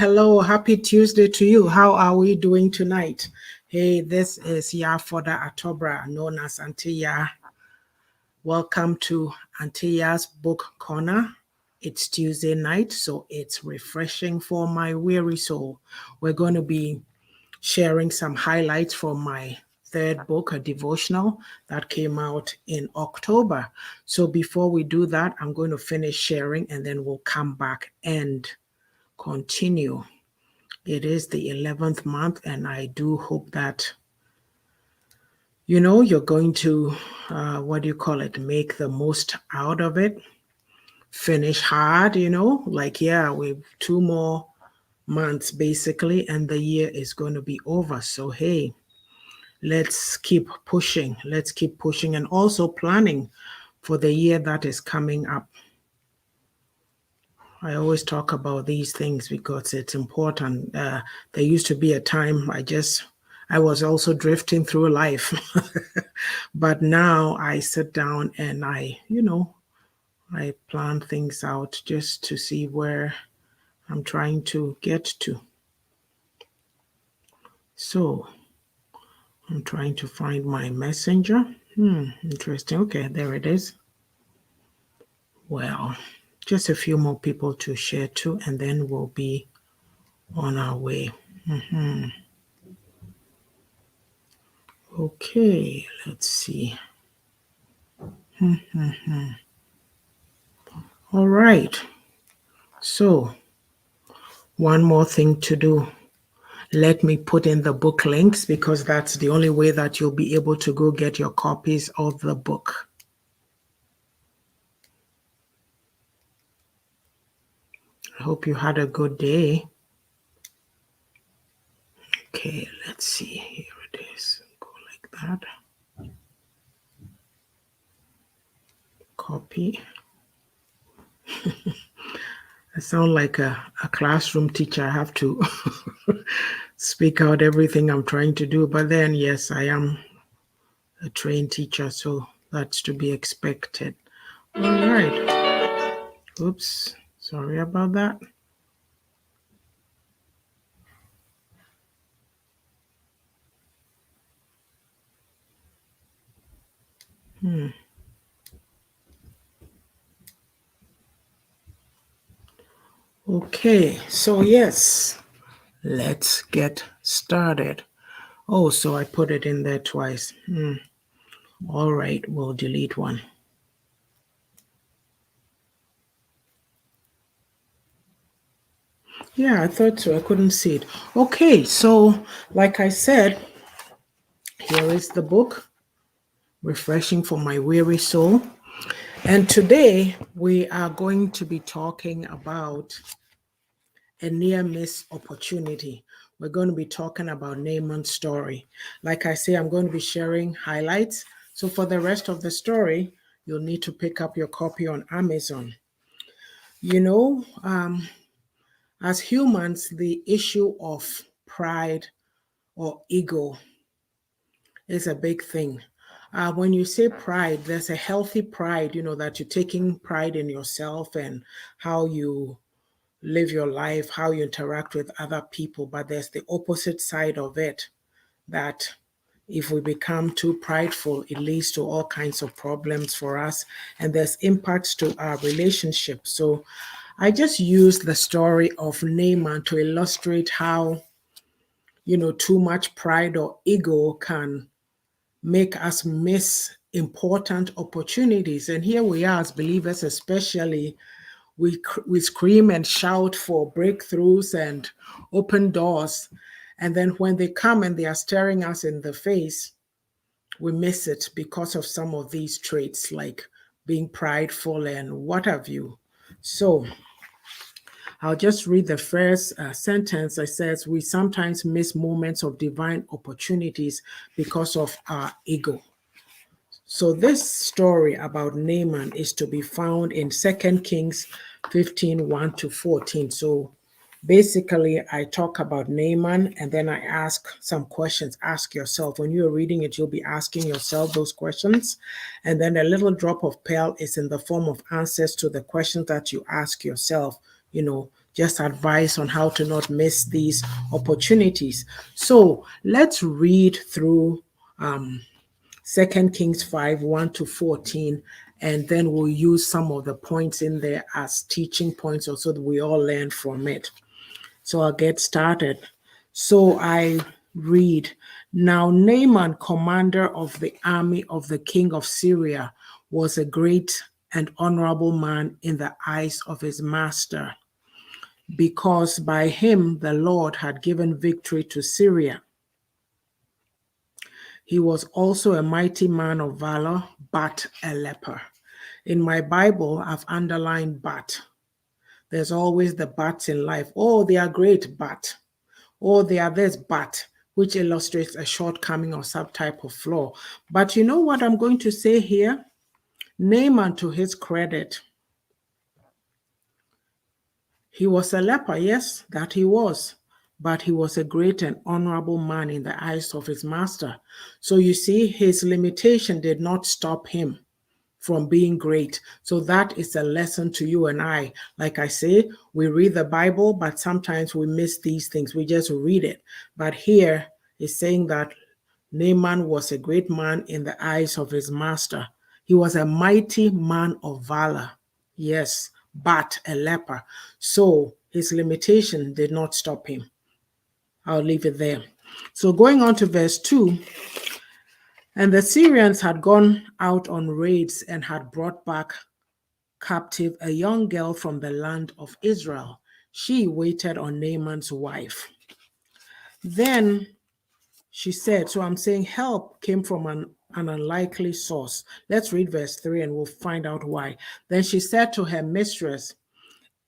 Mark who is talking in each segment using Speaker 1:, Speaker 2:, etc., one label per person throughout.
Speaker 1: hello. Happy Tuesday to you. How are we doing tonight? Hey, this is Foda Atobra, known as Auntie Ya. Welcome to Auntie Ya's Book Corner. It's Tuesday night, so it's refreshing for my weary soul. We're going to be sharing some highlights from my third book, a devotional that came out in October. So before we do that, I'm going to finish sharing and then we'll come back and continue. It is the 11th month, and I do hope that, you're going to, make the most out of it. Finish hard, we've 2 more months basically, and the year is going to be over. So, hey, let's keep pushing. Let's keep pushing and also planning for the year that is coming up. I always talk about these things because it's important. There used to be a time I was also drifting through life. But now I sit down and I plan things out just to see where I'm trying to get to. So I'm trying to find my messenger. Interesting. Okay, there it is. Well, just a few more people to share to, and then we'll be on our way. Okay, let's see. All right. So, one more thing to do. Let me put in the book links because that's the only way that you'll be able to go get your copies of the book. I hope you had a good day. Okay, let's see. Here it is. Go like that. Copy. I sound like a classroom teacher. I have to speak out everything I'm trying to do. But then, yes, I am a trained teacher, so that's to be expected. All right. Oops. Sorry about that. Okay, so yes, let's get started. Oh, so I put it in there twice. All right, we'll delete one. Yeah, I thought so. I couldn't see it. Okay, so like I said, here is the book, Refreshing for My Weary Soul. And today we are going to be talking about a near miss opportunity. We're going to be talking about Naaman's story. Like I say, I'm going to be sharing highlights. So for the rest of the story, you'll need to pick up your copy on Amazon. As humans, the issue of pride or ego is a big thing. When you say pride, there's a healthy pride, that you're taking pride in yourself and how you live your life, how you interact with other people. But there's the opposite side of it, that if we become too prideful, it leads to all kinds of problems for us. And there's impacts to our relationship. So I just used the story of Naaman to illustrate how, too much pride or ego can make us miss important opportunities. And here we are as believers, especially, we scream and shout for breakthroughs and open doors. And then when they come and they are staring us in the face, we miss it because of some of these traits, like being prideful and what have you. So I'll just read the first sentence. It says, we sometimes miss moments of divine opportunities because of our ego. So this story about Naaman is to be found in 2 Kings 15, 1 to 14. So basically, I talk about Naaman and then I ask some questions. Ask yourself. When you're reading it, you'll be asking yourself those questions. And then a little drop of pearl is in the form of answers to the questions that you ask yourself, just advice on how to not miss these opportunities. So let's read through 2 Kings 5, 1 to 14, and then we'll use some of the points in there as teaching points so that we all learn from it. So I'll get started. So I read, Now Naaman, commander of the army of the king of Syria, was a great and honorable man in the eyes of his master, because by him the Lord had given victory to Syria. He was also a mighty man of valor, but a leper. In my Bible, I've underlined but. There's always the buts in life. Oh, they are great, but. Oh, they are this, but, which illustrates a shortcoming or some type of flaw. But you know what I'm going to say here? Naaman, to his credit, he was a leper, yes, that he was. But he was a great and honorable man in the eyes of his master. So you see, his limitation did not stop him from being great. So that is a lesson to you and I. Like I say, we read the Bible, but sometimes we miss these things. We just read it. But here is saying that Naaman was a great man in the eyes of his master. He was a mighty man of valor. Yes, but a leper. So his limitation did not stop him. I'll leave it there. So going on to verse 2, and the Syrians had gone out on raids and had brought back captive a young girl from the land of Israel. She waited on Naaman's wife. Then she said, so I'm saying help came from an unlikely source. Let's read verse 3 and we'll find out why. Then she said to her mistress,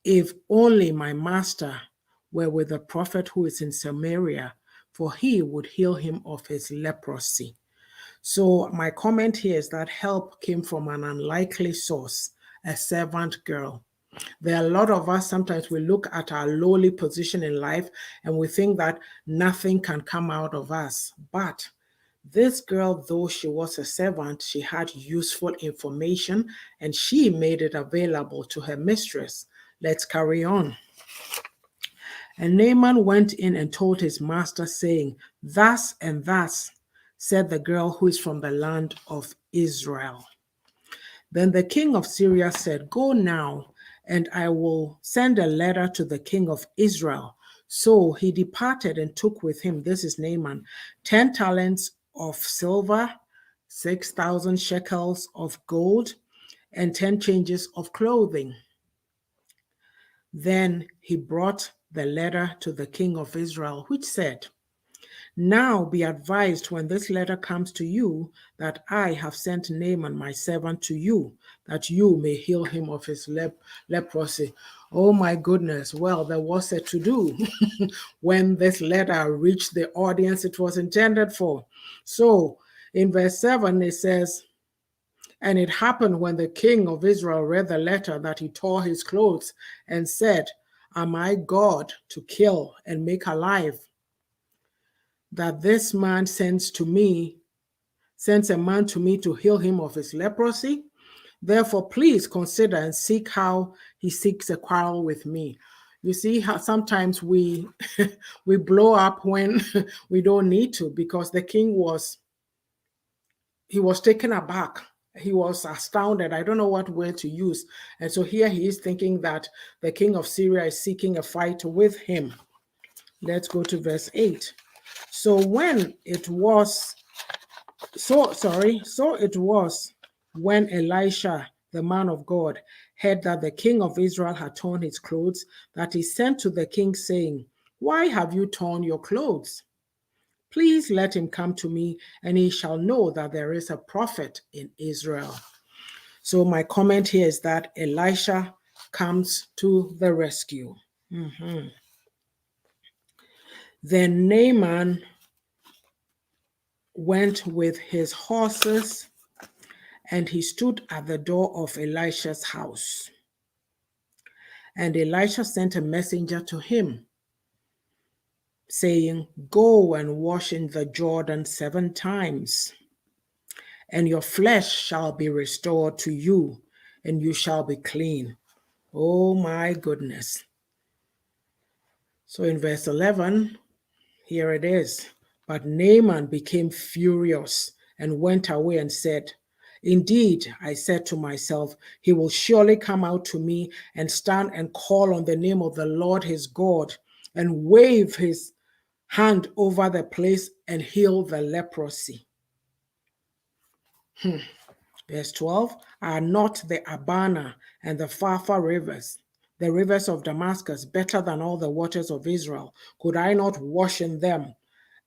Speaker 1: if only my master were with the prophet who is in Samaria, for he would heal him of his leprosy. So my comment here is that help came from an unlikely source, a servant girl. There are a lot of us, sometimes we look at our lowly position in life and we think that nothing can come out of us. But this girl, though she was a servant, she had useful information and she made it available to her mistress. Let's carry on. And Naaman went in and told his master, saying, thus and thus said the girl who is from the land of Israel. Then the king of Syria said, go now, and I will send a letter to the king of Israel. So he departed and took with him, this is Naaman, 10 talents of silver, 6,000 shekels of gold, and 10 changes of clothing. Then he brought the letter to the king of Israel, which said, now be advised when this letter comes to you that I have sent Naaman my servant to you, that you may heal him of his leprosy. Oh my goodness. Well, there was a to-do when this letter reached the audience it was intended for. So in verse 7 it says, and it happened when the king of Israel read the letter that he tore his clothes and said, am I God to kill and make alive, that this man sends a man to me to heal him of his leprosy? Therefore, please consider and seek how he seeks a quarrel with me. You see how sometimes we we blow up when we don't need to, because the king was taken aback. He was astounded. I don't know what word to use. And so here he is thinking that the king of Syria is seeking a fight with him. Let's go to verse 8. So it was when Elisha, the man of God, heard that the king of Israel had torn his clothes, that he sent to the king saying, why have you torn your clothes? Please let him come to me, and he shall know that there is a prophet in Israel. So my comment here is that Elisha comes to the rescue. Then Naaman went with his horses, and he stood at the door of Elisha's house. And Elisha sent a messenger to him, saying, go and wash in the Jordan 7 times, and your flesh shall be restored to you, and you shall be clean. Oh my goodness. So in verse 11, here it is. But Naaman became furious and went away and said, Indeed, I said to myself, he will surely come out to me and stand and call on the name of the Lord his God and wave his hand over the place and heal the leprosy. Verse 12, are not the Abana and the Pharpar rivers, the rivers of Damascus, better than all the waters of Israel? Could I not wash in them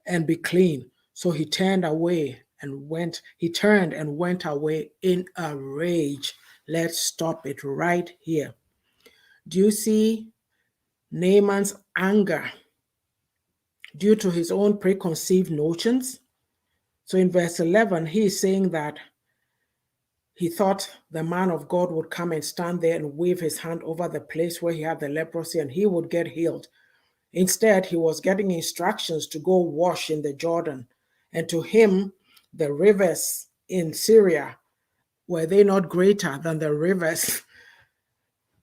Speaker 1: and be clean? So he turned and went away in a rage. Let's stop it right here. Do you see Naaman's anger due to his own preconceived notions? So in verse 11, he is saying that he thought the man of God would come and stand there and wave his hand over the place where he had the leprosy and he would get healed. Instead, he was getting instructions to go wash in the Jordan. And to him, the rivers in Syria, were they not greater than the rivers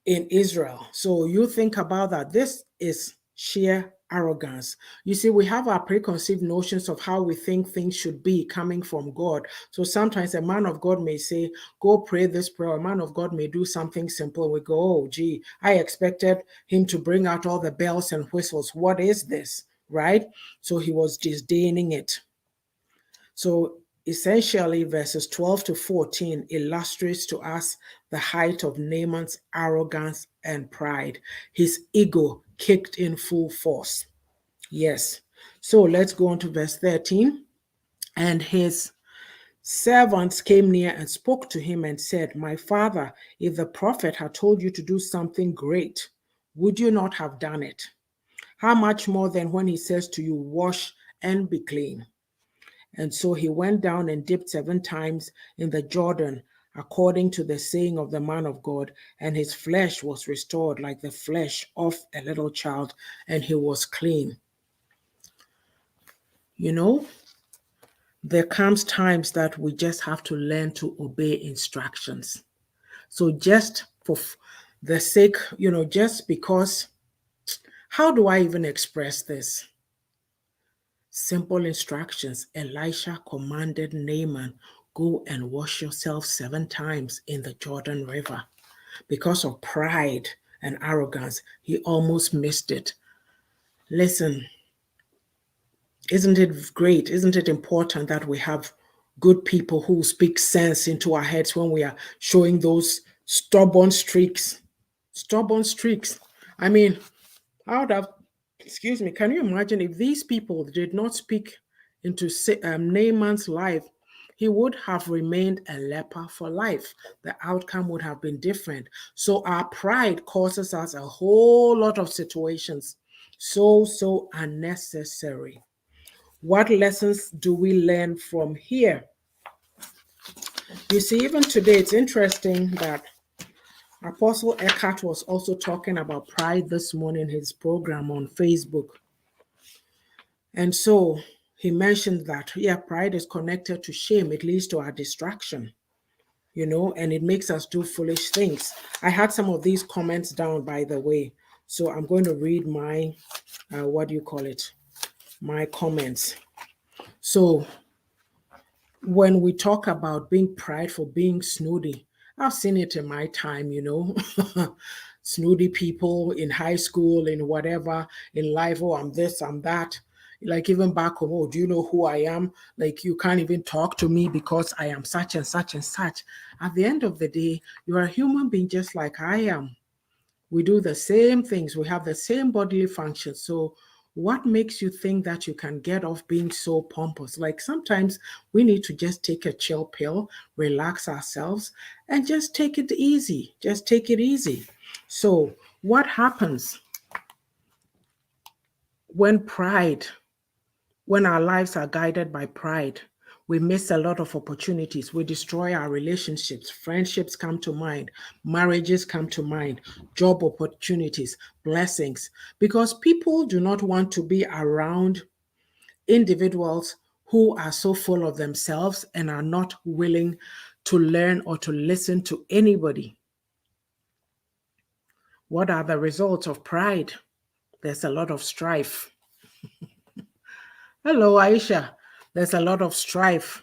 Speaker 1: in Israel? So you think about that. This is sheer arrogance. You see, we have our preconceived notions of how we think things should be coming from God. So sometimes a man of God may say, go pray this prayer. A man of God may do something simple. We go, oh, gee, I expected him to bring out all the bells and whistles. What is this? Right? So he was disdaining it. So essentially, verses 12 to 14 illustrates to us the height of Naaman's arrogance and pride. His ego kicked in full force. Yes. So let's go on to verse 13. And his servants came near and spoke to him and said, My father, if the prophet had told you to do something great, would you not have done it? How much more than when he says to you, wash and be clean? And so he went down and dipped 7 times in the Jordan, according to the saying of the man of God, and his flesh was restored like the flesh of a little child, and he was clean. You know, there comes times that we just have to learn to obey instructions. So just for the sake, just because, how do I even express this? Simple instructions. Elisha commanded Naaman, go and wash yourself 7 times in the Jordan River. Because of pride and arrogance, he almost missed it. Listen, isn't it great? Isn't it important that we have good people who speak sense into our heads when we are showing those stubborn streaks? Stubborn streaks. I mean, I would have, can you imagine if these people did not speak into Naaman's life, he would have remained a leper for life. The outcome would have been different. So our pride causes us a whole lot of situations. So unnecessary. What lessons do we learn from here? You see, even today, it's interesting that Apostle Eckhart was also talking about pride this morning in his program on Facebook. And so he mentioned that, pride is connected to shame. It leads to our distraction, and it makes us do foolish things. I had some of these comments down, by the way. So I'm going to read my, my comments. So when we talk about being prideful, being snooty, I've seen it in my time, snooty people in high school, in whatever, in life. Oh, I'm this, I'm that. Like even back home, oh, do you know who I am? Like you can't even talk to me because I am such and such and such. At the end of the day, you're a human being just like I am. We do the same things. We have the same bodily functions. So what makes you think that you can get off being so pompous? Like sometimes we need to just take a chill pill, relax ourselves, and just take it easy. Just take it easy. So what happens when our lives are guided by pride? We miss a lot of opportunities. We destroy our relationships. Friendships come to mind. Marriages come to mind. Job opportunities, blessings. Because people do not want to be around individuals who are so full of themselves and are not willing to learn or to listen to anybody. What are the results of pride? there's a lot of strife. Hello, Aisha. There's a lot of strife.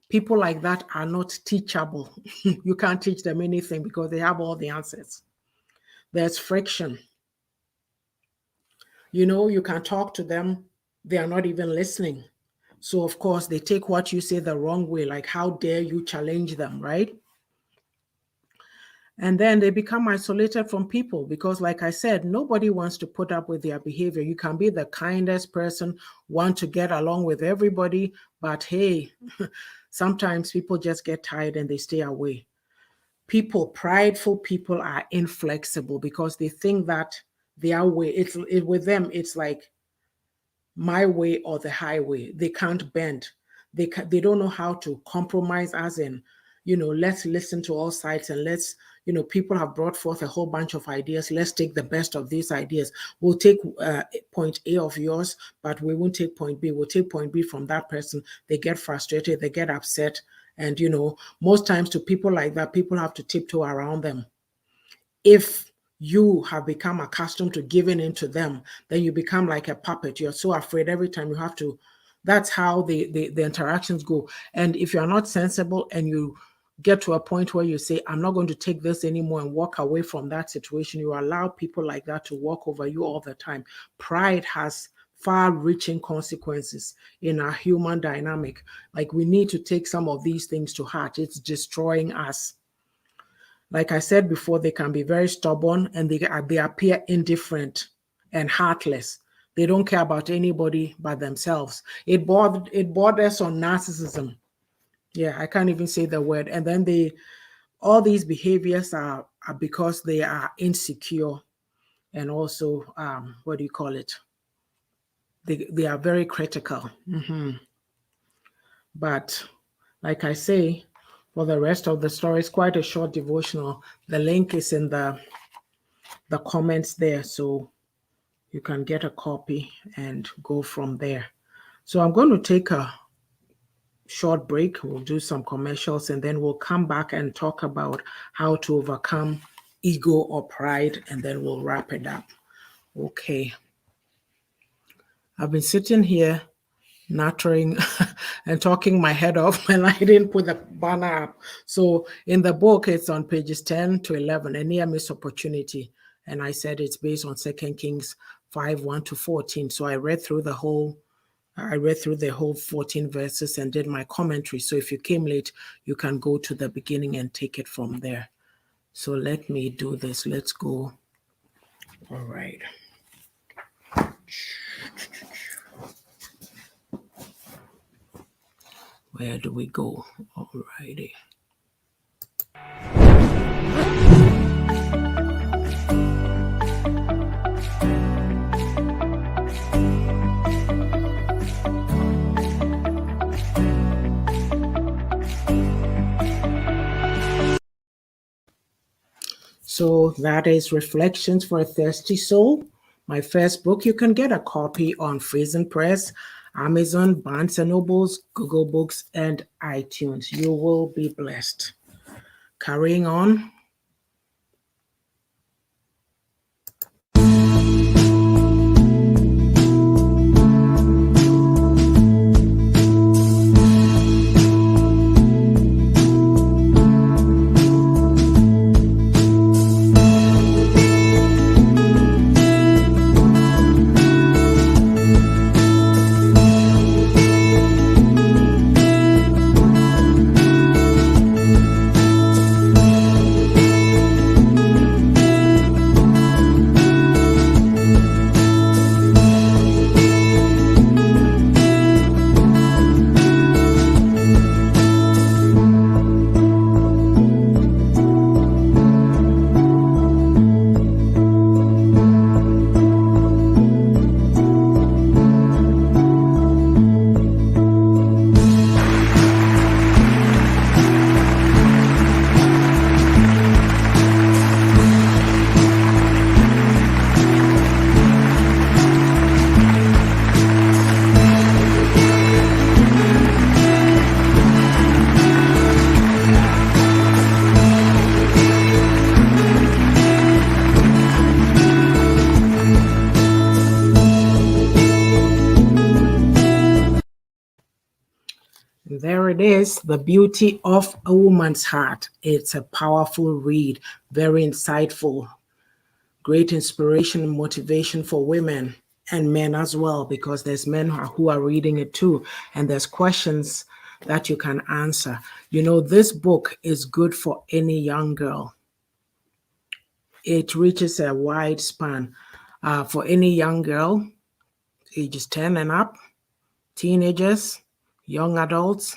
Speaker 1: People like that are not teachable. You can't teach them anything because they have all the answers. There's friction. You can talk to them, they are not even listening. So, of course, they take what you say the wrong way, like, how dare you challenge them, right? And then they become isolated from people because, like I said, nobody wants to put up with their behavior. You can be the kindest person, want to get along with everybody, but hey, sometimes people just get tired and they stay away. Prideful people are inflexible because they think that their way, with them, it's like my way or the highway. They can't bend. They don't know how to compromise, as in, let's listen to all sides and let's, people have brought forth a whole bunch of ideas. Let's take the best of these ideas. We'll take point A of yours, but we won't take point B. We'll take point B from that person. They get frustrated, they get upset. And, most times to people like that, people have to tiptoe around them. If you have become accustomed to giving in to them, then you become like a puppet. You're so afraid every time you have to. That's how the interactions go. And if you're not sensible and you get to a point where you say, I'm not going to take this anymore, and walk away from that situation, you allow people like that to walk over you all the time. Pride has far-reaching consequences in our human dynamic. Like, we need to take some of these things to heart. It's destroying us. Like I said before, they can be very stubborn and they appear indifferent and heartless. They don't care about anybody but themselves. It borders on narcissism. Yeah, I can't even say the word. And then all these behaviors are because they are insecure, and also, what do you call it? They are very critical. But like I say, for the rest of the story, it's quite a short devotional. The link is in the comments there, so you can get a copy and go from there. So I'm going to take a short break. We'll do some commercials, and then we'll come back and talk about how to overcome ego or pride, and then we'll wrap it up. Okay. I've been sitting here nattering and talking my head off, and I didn't put the banner up. So in the book, it's on pages 10 to 11, a near miss opportunity. And I said it's based on 2 Kings 5:1-14. So I read through the whole 14 verses and did my commentary. So if you came late, you can go to the beginning and take it from there. So let me do this. Let's go. All right. Where do we go? All righty. So that is Reflections for a Thirsty Soul, my first book. You can get a copy on Friesen Press, Amazon, Barnes & Nobles, Google Books, and iTunes. You will be blessed. Carrying on. it is, The Beauty of a Woman's Heart. It's a powerful read, very insightful, great inspiration and motivation for women and men as well, because there's men who are reading it too, and there's questions that you can answer. You know, this book is good for any young girl. It reaches a wide span for any young girl, ages 10 and up, teenagers, young adults,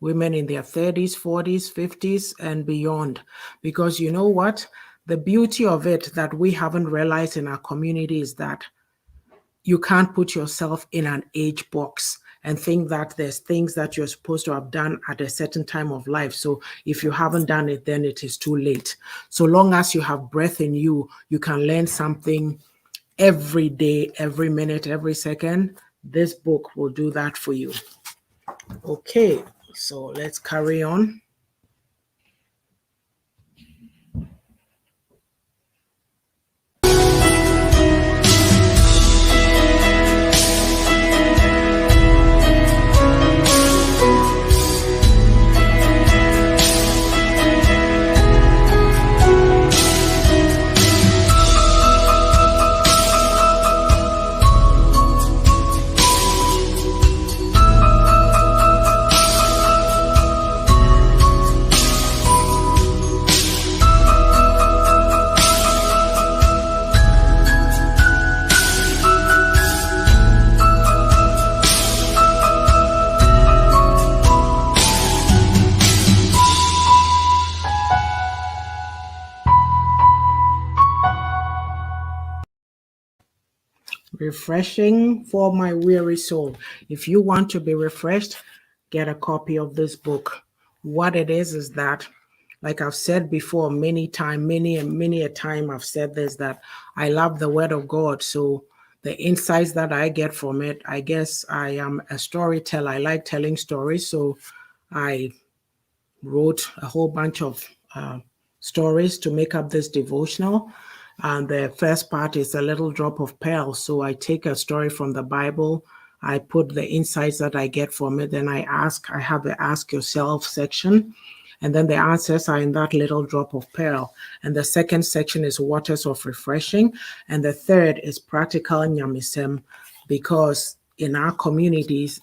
Speaker 1: women in their 30s, 40s, 50s, and beyond. Because you know what? The beauty of it that we haven't realized in our community is that you can't put yourself in an age box and think that there's things that you're supposed to have done at a certain time of life. So if you haven't done it, then it is too late. So long as you have breath in you, you can learn something every day, every minute, every second. This book will do that for you. Okay, so let's carry on. Refreshing for my weary soul. If you want to be refreshed, get a copy of this book. What it is that, like I've said before, many a time I've said this, that I love the word of God. So the insights that I get from it, I guess I am a storyteller. I like telling stories. So I wrote a whole bunch of stories to make up this devotional. And the first part is a little drop of pearl. So I take a story from the Bible, I put the insights that I get from it, then I have the ask yourself section. And then the answers are in that little drop of pearl. And the second section is waters of refreshing. And the third is practical nyamisem, because in our communities,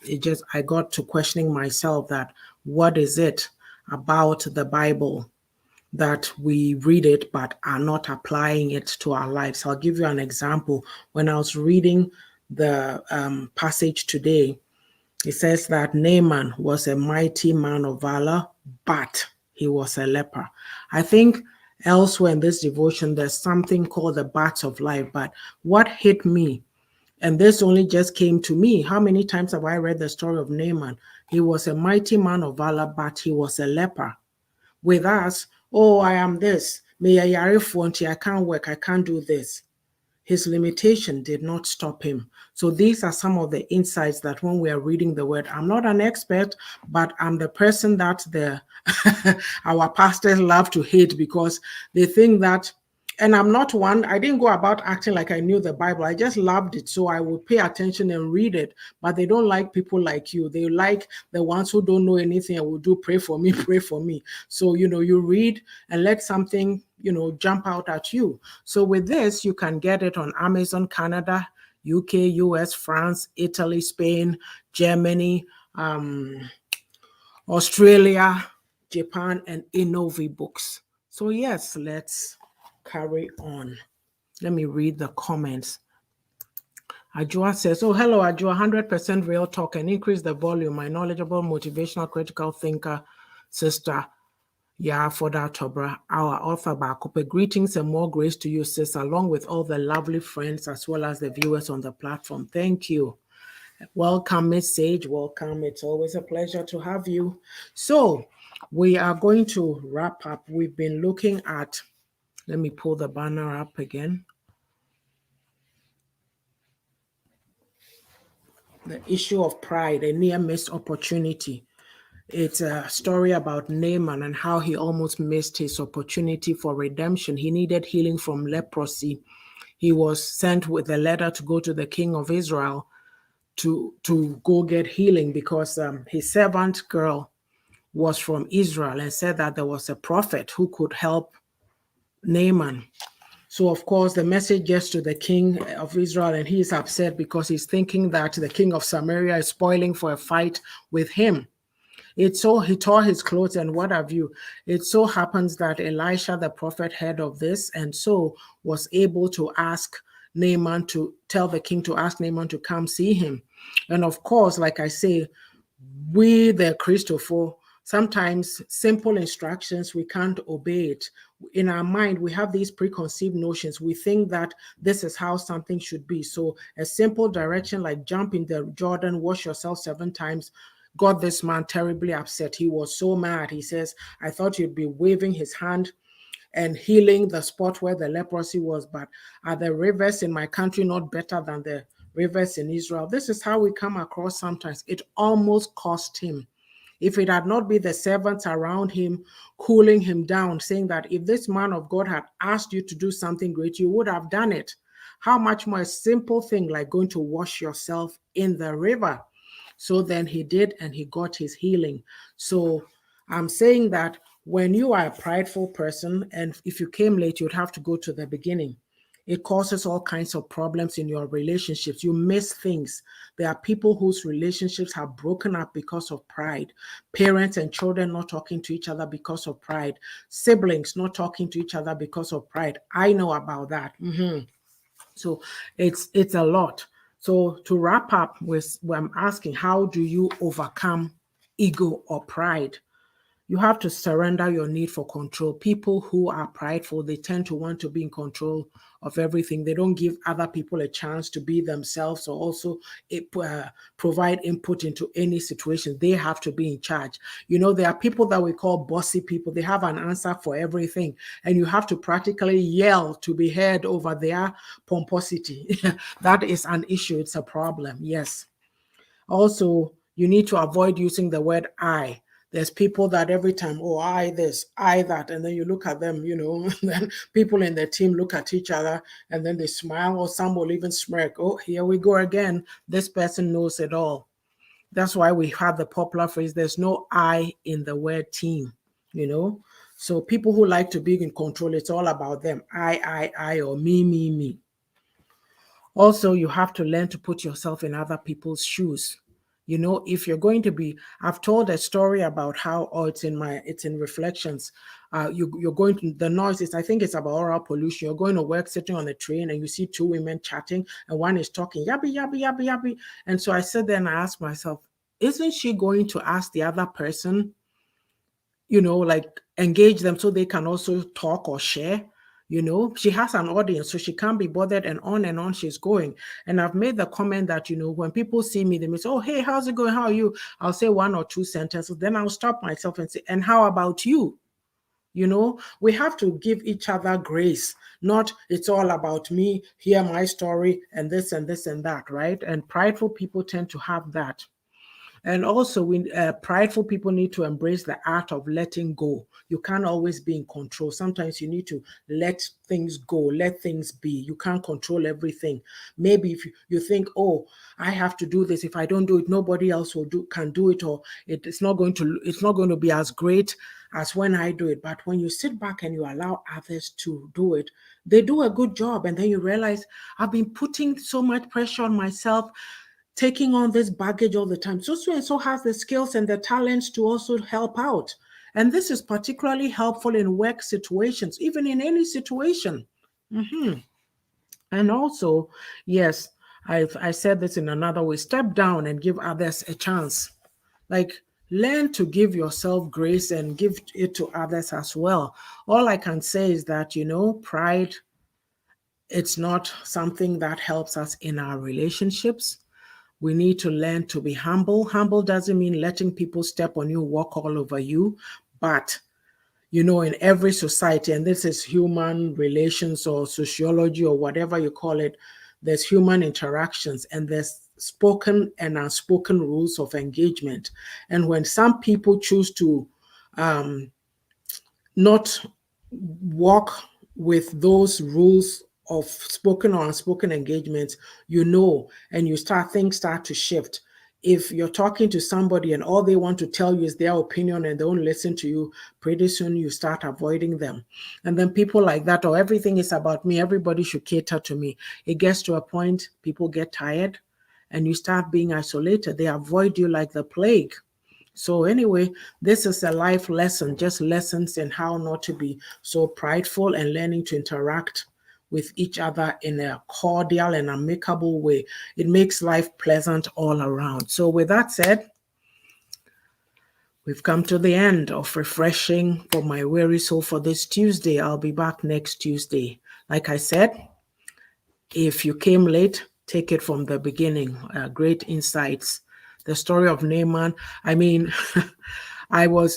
Speaker 1: I got to questioning myself that what is it about the Bible that we read it but are not applying it to our lives. I'll give you an example. When I was reading the passage today, it says that Naaman was a mighty man of valor, but he was a leper. I think elsewhere in this devotion, there's something called the bats of life, but what hit me, and this only just came to me, how many times have I read the story of Naaman? He was a mighty man of valor, but he was a leper. With us, oh, I am this. I can't work, I can't do this. His limitation did not stop him. So these are some of the insights that when we are reading the word, I'm not an expert, but I'm the person that our pastors love to hate, because they think that, and I'm not one, I didn't go about acting like I knew the Bible. I just loved it. So I would pay attention and read it. But they don't like people like you. They like the ones who don't know anything and will do pray for me, pray for me. So, you read and let something, jump out at you. So with this, you can get it on Amazon, Canada, UK, US, France, Italy, Spain, Germany, Australia, Japan, and Innovi Books. So yes, let's carry on. Let me read the comments. Ajua says, oh, hello, Ajua, 100% real talk and increase the volume. My knowledgeable, motivational, critical thinker, sister, for that, Tobra, our author, Bakope. Greetings and more grace to you, sis, along with all the lovely friends as well as the viewers on the platform. Thank you. Welcome, Miss Sage. Welcome. It's always a pleasure to have you. So we are going to wrap up. We've been looking at, let me pull the banner up again. The issue of pride, a near missed opportunity. It's a story about Naaman and how he almost missed his opportunity for redemption. He needed healing from leprosy. He was sent with a letter to go to the king of Israel to go get healing, because his servant girl was from Israel and said that there was a prophet who could help Naaman. So, of course, the message gets to the king of Israel, and he is upset because he's thinking that the king of Samaria is spoiling for a fight with him. He tore his clothes and what have you. It so happens that Elisha, the prophet, heard of this and so was able to ask Naaman to tell the king to ask Naaman to come see him. And of course, like I say, we, the Christopher, sometimes simple instructions, we can't obey it. In our mind, we have these preconceived notions. We think that this is how something should be. So a simple direction like jump in the Jordan, wash yourself 7 times, got this man terribly upset. He was so mad. He says, I thought you'd be waving his hand and healing the spot where the leprosy was, but are the rivers in my country not better than the rivers in Israel? This is how we come across sometimes. It almost cost him. If it had not been the servants around him cooling him down, saying that if this man of God had asked you to do something great, you would have done it. How much more a simple thing like going to wash yourself in the river? So then he did, and he got his healing. So I'm saying that when you are a prideful person, and if you came late, you'd have to go to the beginning. It causes all kinds of problems in your relationships. You miss things. There are people whose relationships have broken up because of pride. Parents and children not talking to each other because of pride. Siblings not talking to each other because of pride. I know about that. So it's a lot. So to wrap up with what I'm asking, how do you overcome ego or pride? You have to surrender your need for control. People who are prideful, they tend to want to be in control of everything. They don't give other people a chance to be themselves or also provide input into any situation. They have to be in charge. You know, there are people that we call bossy people. They have an answer for everything, and you have to practically yell to be heard over their pomposity. That is an issue. It's a problem. Yes. Also, you need to avoid using the word I. There's people that every time, oh, I this, I that, and then you look at them, and then people in the team look at each other and then they smile, or some will even smirk. Oh, here we go again. This person knows it all. That's why we have the popular phrase, there's no I in the word team. So people who like to be in control, it's all about them. I, or me. Also, you have to learn to put yourself in other people's shoes. If you're going to be, I've told a story about how, it's in reflections. You're going to, the noises, I think it's about oral pollution. You're going to work sitting on a train and you see 2 women chatting and one is talking, yabby, yabby, yabby, yabby. And so I sat there and I asked myself, isn't she going to ask the other person, like engage them so they can also talk or share? She has an audience, so she can't be bothered, and on she's going. And I've made the comment that, when people see me, they may say, oh, hey, how's it going? How are you? I'll say 1 or 2 sentences. Then I'll stop myself and say, and how about you? We have to give each other grace, not it's all about me, hear my story, and this and this and that, right? And prideful people tend to have that. And also, prideful people need to embrace the art of letting go. You can't always be in control. Sometimes you need to let things go, let things be. You can't control everything. Maybe if you think, oh, I have to do this. If I don't do it, nobody else can do it, or it's not going to be as great as when I do it. But when you sit back and you allow others to do it, they do a good job. And then you realize, I've been putting so much pressure on myself, taking on this baggage all the time. So and so has the skills and the talents to also help out. And this is particularly helpful in work situations, even in any situation. And also, yes, I said this in another way, step down and give others a chance. Like, learn to give yourself grace and give it to others as well. All I can say is that, pride, it's not something that helps us in our relationships. We need to learn to be humble. Humble doesn't mean letting people step on you, walk all over you. But, in every society, and this is human relations or sociology or whatever you call it, there's human interactions and there's spoken and unspoken rules of engagement. And when some people choose to not walk with those rules of spoken or unspoken engagements, and things start to shift. if you're talking to somebody and all they want to tell you is their opinion and they don't listen to you, pretty soon you start avoiding them. And then people like that, or everything is about me, everybody should cater to me. It gets to a point, people get tired and you start being isolated. They avoid you like the plague. So anyway, this is a life lesson, just lessons in how not to be so prideful and learning to interact with each other in a cordial and amicable way. It makes life pleasant all around. So with that said, we've come to the end of Refreshing for My Weary Soul for this Tuesday. I'll be back next Tuesday. Like I said, if you came late, take it from the beginning. Great insights. The story of Naaman. I mean, I was,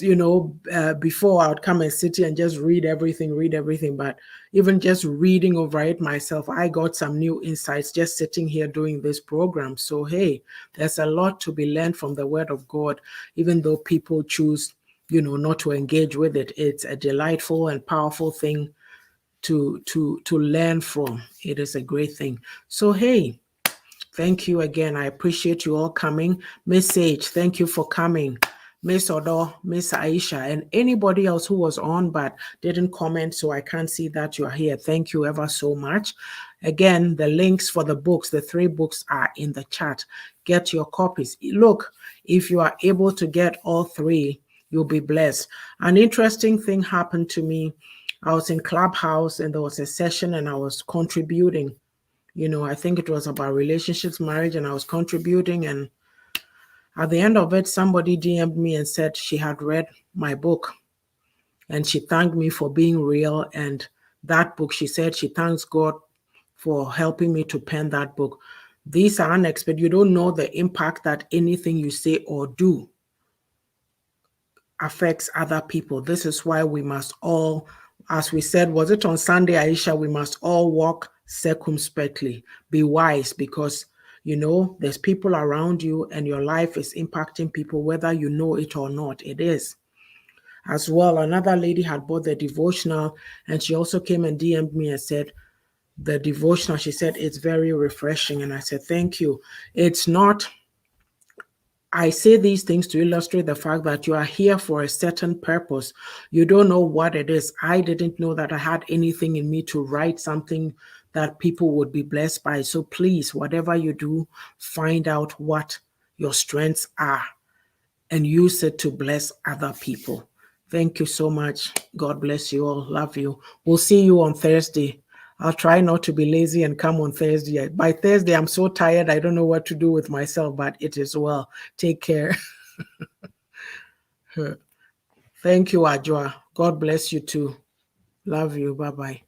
Speaker 1: before I would come and sit here and just read everything. But even just reading over it myself, I got some new insights just sitting here doing this program. So, hey, there's a lot to be learned from the Word of God, even though people choose, not to engage with it. It's a delightful and powerful thing to learn from. It is a great thing. So, hey, thank you again. I appreciate you all coming. Miss Sage, thank you for coming. Miss Odo, Miss Aisha, and anybody else who was on but didn't comment, so I can't see that you are here. Thank you ever so much. Again, the links for the books, the 3 books are in the chat. Get your copies. Look, if you are able to get all 3, you'll be blessed. An interesting thing happened to me. I was in Clubhouse and there was a session and I was contributing. I think it was about relationships, marriage, and I was contributing. And at the end of it, somebody DM'd me and said she had read my book and she thanked me for being real. And that book, she said she thanks God for helping me to pen that book. These are unexpected. You don't know the impact that anything you say or do affects other people. This is why we must all, as we said, was it on Sunday, Aisha, we must all walk circumspectly, be wise, because there's people around you and your life is impacting people, whether you know it or not. It is. As well, another lady had bought the devotional and she also came and DM'd me and said, the devotional, she said, it's very refreshing. And I said, thank you. It's not, I say these things to illustrate the fact that you are here for a certain purpose. You don't know what it is. I didn't know that I had anything in me to write something that people would be blessed by. So please, whatever you do, find out what your strengths are and use it to bless other people. Thank you so much. God bless you all. Love you. We'll see you on Thursday. I'll try not to be lazy and come on Thursday. By Thursday, I'm so tired. I don't know what to do with myself, but it is well. Take care. Thank you, Ajwa. God bless you too. Love you. Bye-bye.